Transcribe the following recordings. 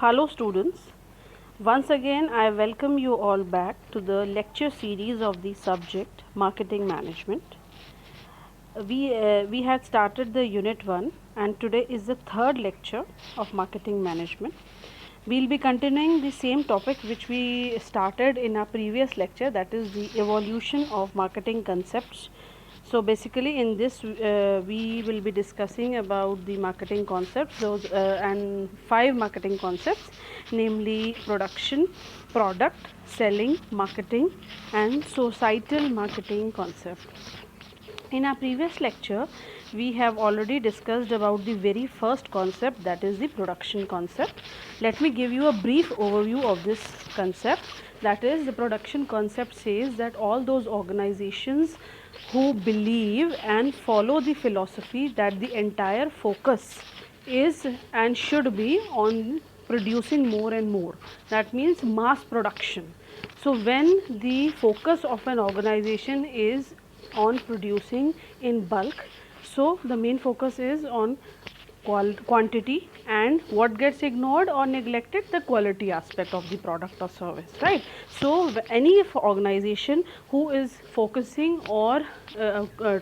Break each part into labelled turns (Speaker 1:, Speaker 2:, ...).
Speaker 1: Hello students, once again I welcome you all back to the lecture series of the subject Marketing Management. We had started the unit 1 and today is the third lecture of Marketing Management. We'll be continuing the same topic which we started in our previous lecture, that is the evolution of marketing concepts. So basically in this we will be discussing about the marketing concepts, those and 5 marketing concepts, namely production, product, selling, marketing and societal marketing concept. In our previous lecture we have already discussed about the very first concept, that is the production concept. Let me give you a brief overview of this concept. That is, the production concept says that all those organizations who believe and follow the philosophy that the entire focus is and should be on producing more and more, that means mass production. So when the focus of an organization is on producing in bulk, so the main focus is on quantity, and what gets ignored or neglected, the quality aspect of the product or service, right? So any organization who is focusing or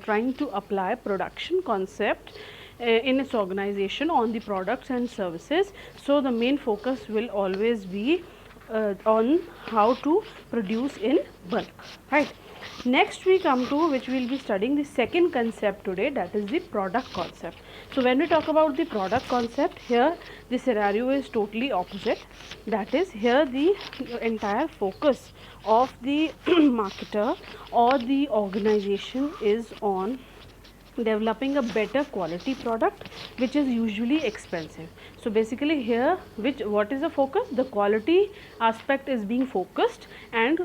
Speaker 1: trying to apply production concept in its organization on the products and services, so the main focus will always be on how to produce in bulk, right? Next we come to, which we will be studying the second concept today, that is the product concept. So when we talk about the product concept, here the scenario is totally opposite. That is, here the entire focus of the marketer or the organization is on developing a better quality product, which is usually expensive. So basically here what is the focus? The quality aspect is being focused and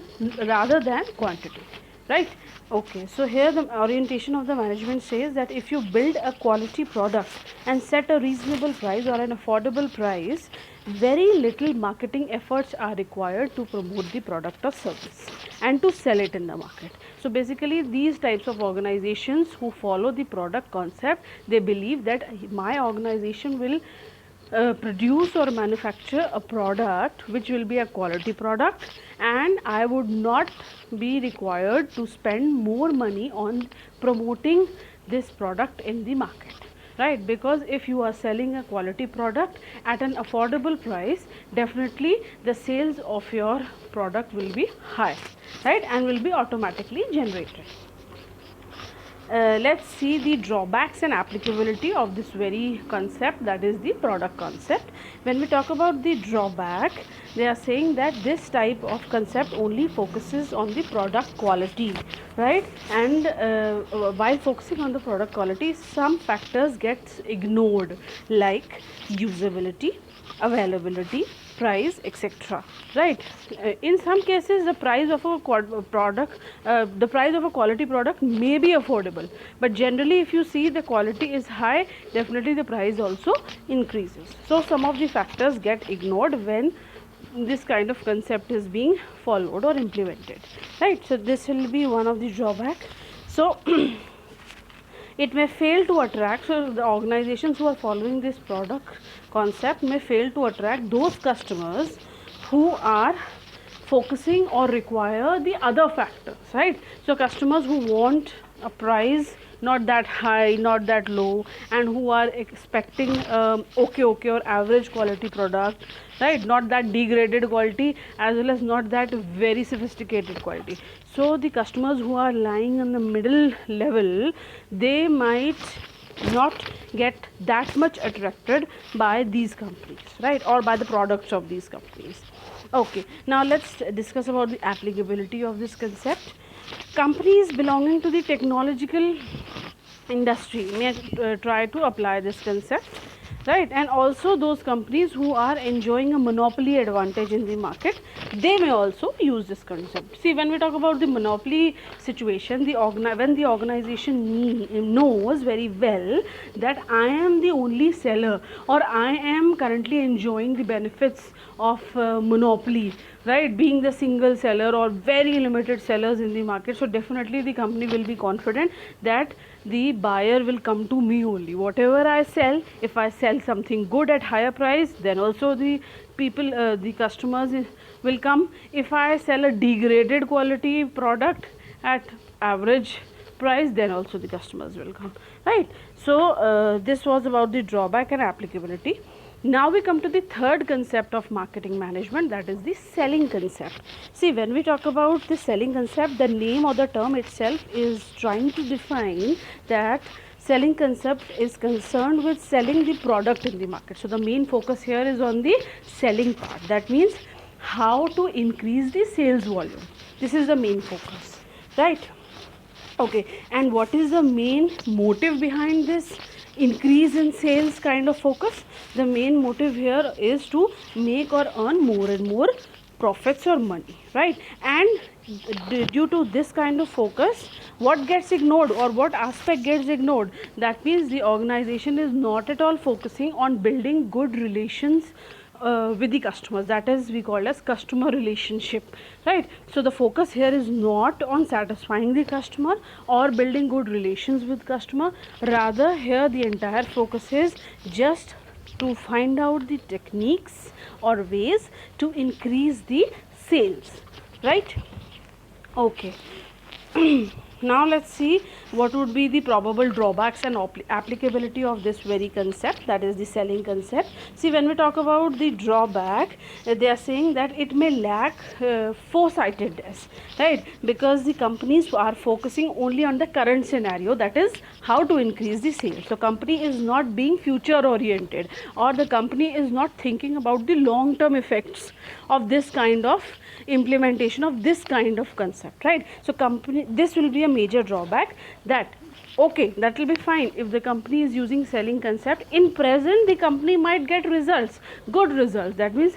Speaker 1: rather than quantity, right? Okay, so here the orientation of the management says that if you build a quality product and set a reasonable price or an affordable price, very little marketing efforts are required to promote the product or service and to sell it in the market. So basically these types of organizations who follow the product concept, they believe that my organization will produce or manufacture a product which will be a quality product, and I would not be required to spend more money on promoting this product in the market, right? Because if you are selling a quality product at an affordable price, definitely the sales of your product will be high, right, and will be automatically generated. Let's see the drawbacks and applicability of this very concept, that is the product concept. When we talk about the drawback, they are saying that this type of concept only focuses on the product quality, right? And while focusing on the product quality, some factors get ignored, like usability, availability, price, etc., right? In some cases the price of a product, the price of a quality product may be affordable, but generally if you see the quality is high, definitely the price also increases. So some of the factors get ignored when this kind of concept is being followed or implemented, right? So this will be one of the drawback. So it may fail to attract, so the organizations who are following this product concept may fail to attract those customers who are focusing or require the other factors, right? So customers who want a price not that high, not that low, and who are expecting okay or average quality product, right? Not that degraded quality as well as not that very sophisticated quality. So the customers who are lying in the middle level, they might not get that much attracted by these companies, right, or by the products of these companies. Okay, now let's discuss about the applicability of this concept. Companies belonging to the technological industry may try to apply this concept, right? And also those companies who are enjoying a monopoly advantage in the market, they may also use this concept. See, when we talk about the monopoly situation, when the organization knows very well that I am the only seller or I am currently enjoying the benefits of monopoly, right, being the single seller or very limited sellers in the market, so definitely the company will be confident that the buyer will come to me only. Whatever I sell, if I sell something good at higher price, then also the people, the customers will come. If I sell a degraded quality product at average price, then also the customers will come, right? So this was about the drawback and applicability. Now we come to the third concept of marketing management, that is the selling concept. See, when we talk about the selling concept, the name or the term itself is trying to define that selling concept is concerned with selling the product in the market. So the main focus here is on the selling part. That means how to increase the sales volume. This is the main focus, right? Okay, and what is the main motive behind this increase in sales kind of focus? The main motive here is to make or earn more and more profits or money, right? And due to this kind of focus, what gets ignored or what aspect gets ignored? That means the organization is not at all focusing on building good relations with the customers. That is, we call as customer relationship, right? So the focus here is not on satisfying the customer or building good relations with customer. Rather, here the entire focus is just to find out the techniques or ways to increase the sales, right? Okay. Now let's see what would be the probable drawbacks and applicability of this very concept, that is the selling concept. See, when we talk about the drawback, they are saying that it may lack foresightedness, right? Because the companies are focusing only on the current scenario, that is how to increase the sales. So company is not being future oriented, or the company is not thinking about the long term effects of this kind of implementation of this kind of concept, right? So company, this will be a major drawback. That okay, that will be fine if the company is using selling concept. In present, the company might get results, good results. That means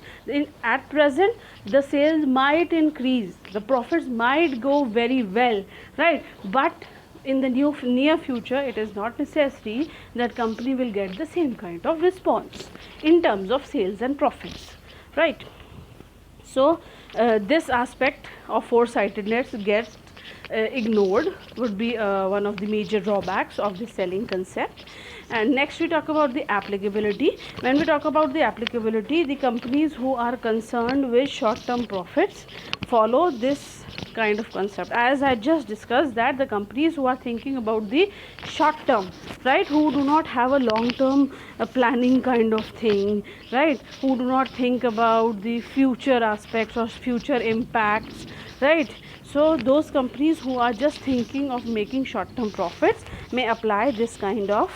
Speaker 1: at present the sales might increase, the profits might go very well, right? But in the near future, it is not necessary that company will get the same kind of response in terms of sales and profits, right? So this aspect of foresightedness gets ignored, would be one of the major drawbacks of the selling concept. And next we talk about the applicability. When we talk about the applicability, the companies who are concerned with short term profits follow this kind of concept. As I just discussed, that the companies who are thinking about the short term, right, who do not have a long term planning kind of thing, right, who do not think about the future aspects or future impacts, right? So those companies who are just thinking of making short term profits may apply this kind of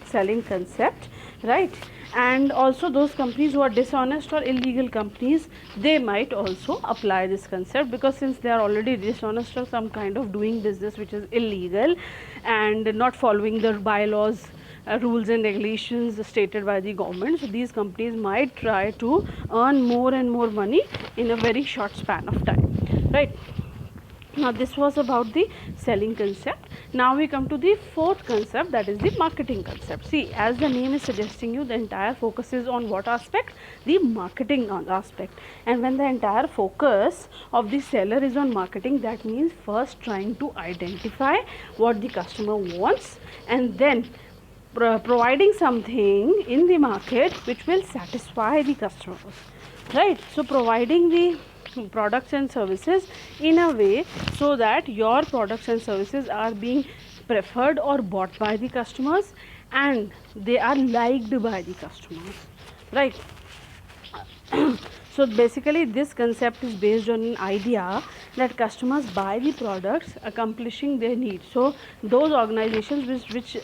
Speaker 1: selling concept, right? And also those companies who are dishonest or illegal companies, they might also apply this concept, because since they are already dishonest or some kind of doing business which is illegal and not following the bylaws, rules and regulations stated by the government, so these companies might try to earn more and more money in a very short span of time, right? Now this was about the selling concept. Now we come to the fourth concept, that is the marketing concept. See, as the name is suggesting you, the entire focus is on what aspect? The marketing aspect. And when the entire focus of the seller is on marketing, that means first trying to identify what the customer wants, and then providing something in the market which will satisfy the customers, right? So providing the products and services in a way so that your products and services are being preferred or bought by the customers and they are liked by the customers, right? So basically this concept is based on an idea that customers buy the products accomplishing their needs. So those organizations which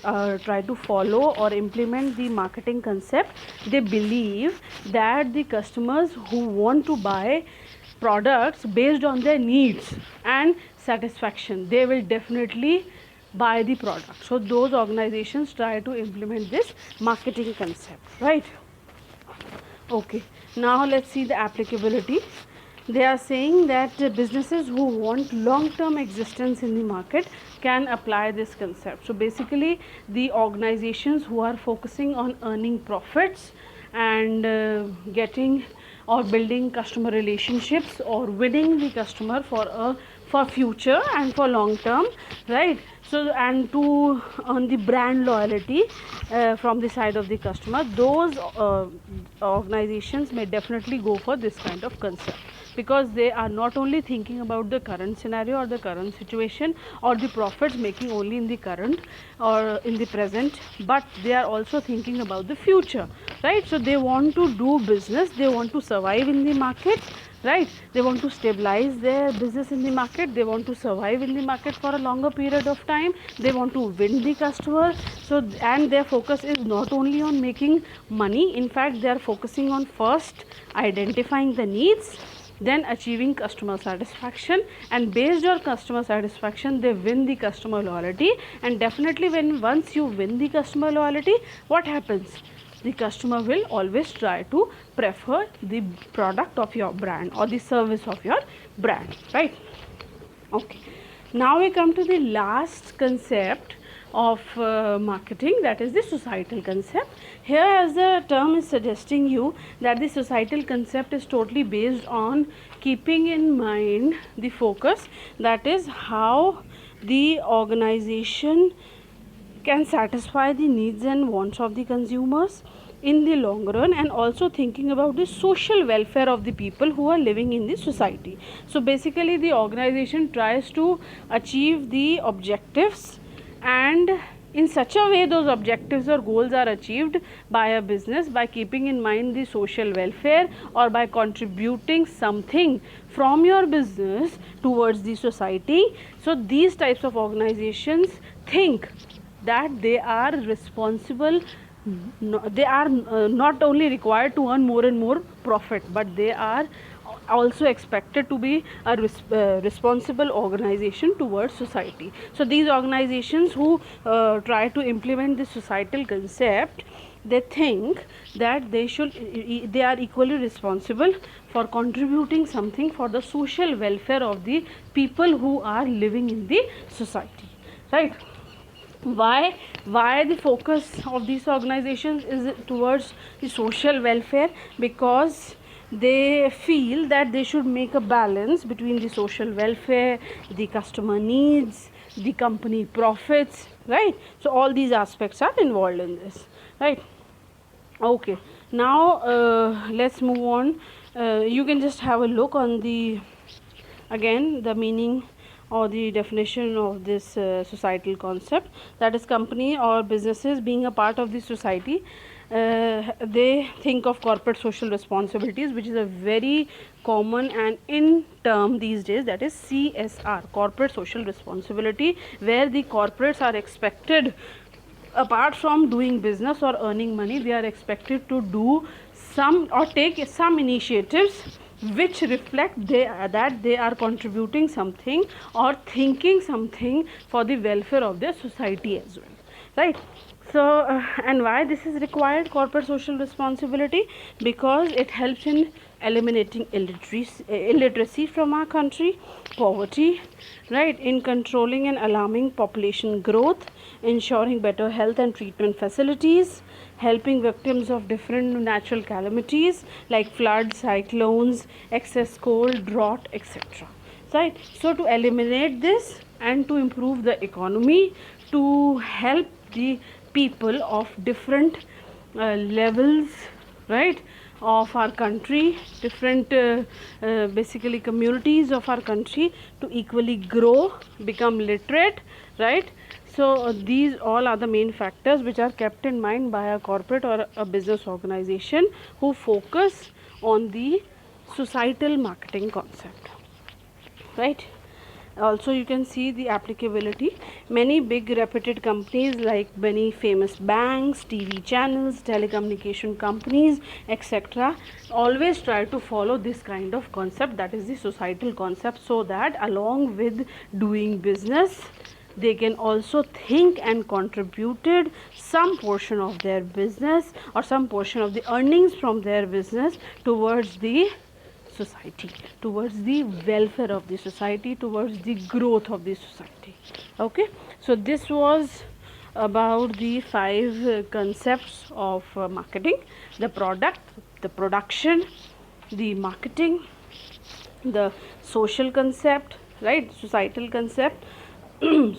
Speaker 1: try to follow or implement the marketing concept, they believe that the customers who want to buy products based on their needs and satisfaction, they will definitely buy the product. So those organizations try to implement this marketing concept, right? Okay, now let's see the applicability. They are saying that businesses who want long-term existence in the market can apply this concept. So basically the organizations who are focusing on earning profits and getting or building customer relationships or winning the customer for a for future and for long term, right? So, and to earn the brand loyalty from the side of the customer, those organizations may definitely go for this kind of concept, because they are not only thinking about the current scenario or the current situation or the profits making only in the current or in the present, but they are also thinking about the future, right? So they want to do business, they want to survive in the market, right? They want to stabilize their business in the market, they want to survive in the market for a longer period of time, they want to win the customer. So, and their focus is not only on making money, in fact they are focusing on first identifying the needs, then achieving customer satisfaction, and based on customer satisfaction they win the customer loyalty. And definitely when once you win the customer loyalty, what happens? The customer will always try to prefer the product of your brand or the service of your brand, right? Okay, now we come to the last concept of marketing, that is the societal concept. Here, as the term is suggesting you, that the societal concept is totally based on keeping in mind the focus, that is how the organization can satisfy the needs and wants of the consumers in the long run, and also thinking about the social welfare of the people who are living in the society. So basically the organization tries to achieve the objectives, and in such a way those objectives or goals are achieved by a business by keeping in mind the social welfare, or by contributing something from your business towards the society. So these types of organizations think that they are responsible, they are not only required to earn more and more profit, but they are also expected to be a responsible organization towards society. So these organizations who try to implement this societal concept, they think that they are equally responsible for contributing something for the social welfare of the people who are living in the society, right? Why the focus of these organizations is towards the social welfare? Because they feel that they should make a balance between the social welfare, the customer needs, the company profits, right? So all these aspects are involved in this, right? Okay, now let's move on. You can just have a look on the again the meaning or the definition of this societal concept, that is company or businesses being a part of the society. They think of corporate social responsibilities, which is a very common and in term these days, that is CSR, corporate social responsibility, where the corporates are expected, apart from doing business or earning money, they are expected to do some or take some initiatives which reflect that they are contributing something or thinking something for the welfare of their society as well, right? So and why this is required, corporate social responsibility? Because it helps in eliminating illiteracy from our country, poverty, right, in controlling and alarming population growth, ensuring better health and treatment facilities, helping victims of different natural calamities like floods, cyclones, excess cold, drought, etc. Right? So to eliminate this and to improve the economy, to help the people of different levels, right, of our country, different basically communities of our country to equally grow, become literate, right? So these all are the main factors which are kept in mind by a corporate or a business organization who focus on the societal marketing concept, right? Also you can see the applicability. Many big reputed companies like many famous banks, TV channels, telecommunication companies, etc., always try to follow this kind of concept, that is the societal concept, so that along with doing business they can also think and contributed some portion of their business or some portion of the earnings from their business towards the society, towards the welfare of the society, towards the growth of the society. Okay, so this was about the 5 concepts of marketing: the product, the production, the marketing, the social concept, right? Societal concept.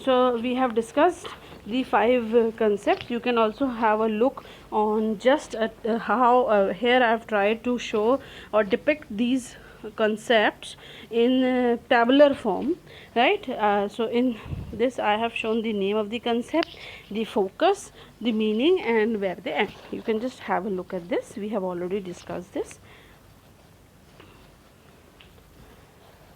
Speaker 1: So we have discussed the 5 concepts. You can also have a look on just at how here I have tried to show or depict these concepts in tabular form, right? So in this I have shown the name of the concept, the focus, the meaning, and where they end. You can just have a look at this. We have already discussed this.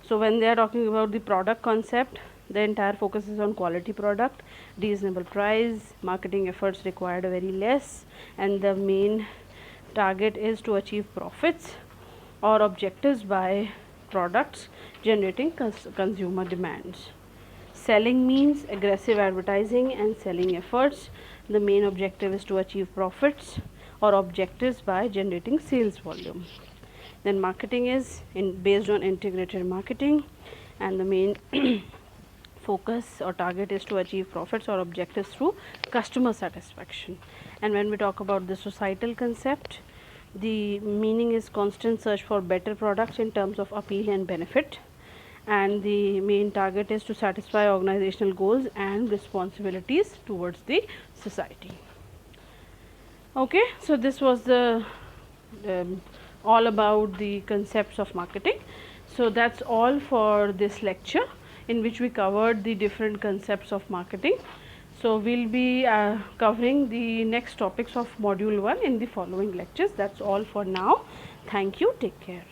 Speaker 1: So when they are talking about the product concept, the entire focus is on quality product, reasonable price, marketing efforts required very less, and the main target is to achieve profits or objectives by products generating consumer demands. Selling means aggressive advertising and selling efforts. The main objective is to achieve profits or objectives by generating sales volume. Then marketing is based on integrated marketing, and the main focus or target is to achieve profits or objectives through customer satisfaction. And when we talk about the societal concept, the meaning is constant search for better products in terms of appeal and benefit, and the main target is to satisfy organizational goals and responsibilities towards the society. Okay, so this was the all about the concepts of marketing. So that's all for this lecture, in which we covered the different concepts of marketing. So we'll be covering the next topics of module 1 in the following lectures. That's all for now. Thank you. Take care.